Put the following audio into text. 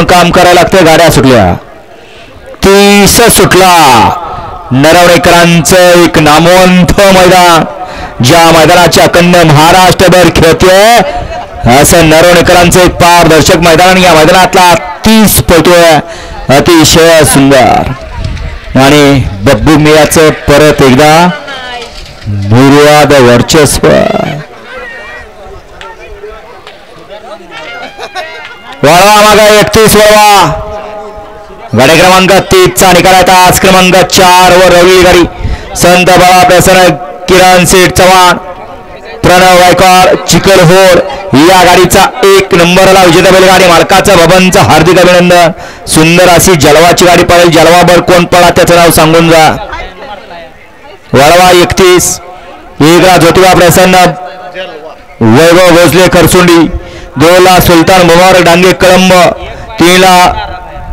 करून काम करायला लागतं. गाड्या सुटल्या 30 सुटला. नरवणेकरांचं एक नामवंत मैदान, ज्या मैदानाच्या अखंड महाराष्ट्रभर खेळतोय असं नरवणेकरांचं एक पारदर्शक मैदान. आणि या मैदानातला 30 पळतोय अतिशय सुंदर. आणि बब्बू मियाचं परत एकदा निर्वाद वर्चस्व. वळवा मागा 31 वळवा. गाडी क्रमांक 30 चा निकाल आहे. आज क्रमांक 4 वर रवली गाडी संत बाबा प्रसन्न किरण सेठ चव्हाण प्रणव गायकवाड चिकलहोड या गाडीचा 1 नंबरला विजेता बैलगाडी मालकाचा बबनचं हार्दिक अभिनंदन. सुंदर अशी जलवाची गाडी पळेल. जलवाभर कोण पळा त्याचं नाव सांगून जा. वळवा 31 एकला ज्योतिबा प्रसन्न वैभव भोसले खरसुंडी, 2ला सुलतान मुबारक डांगे कळंब, 3ला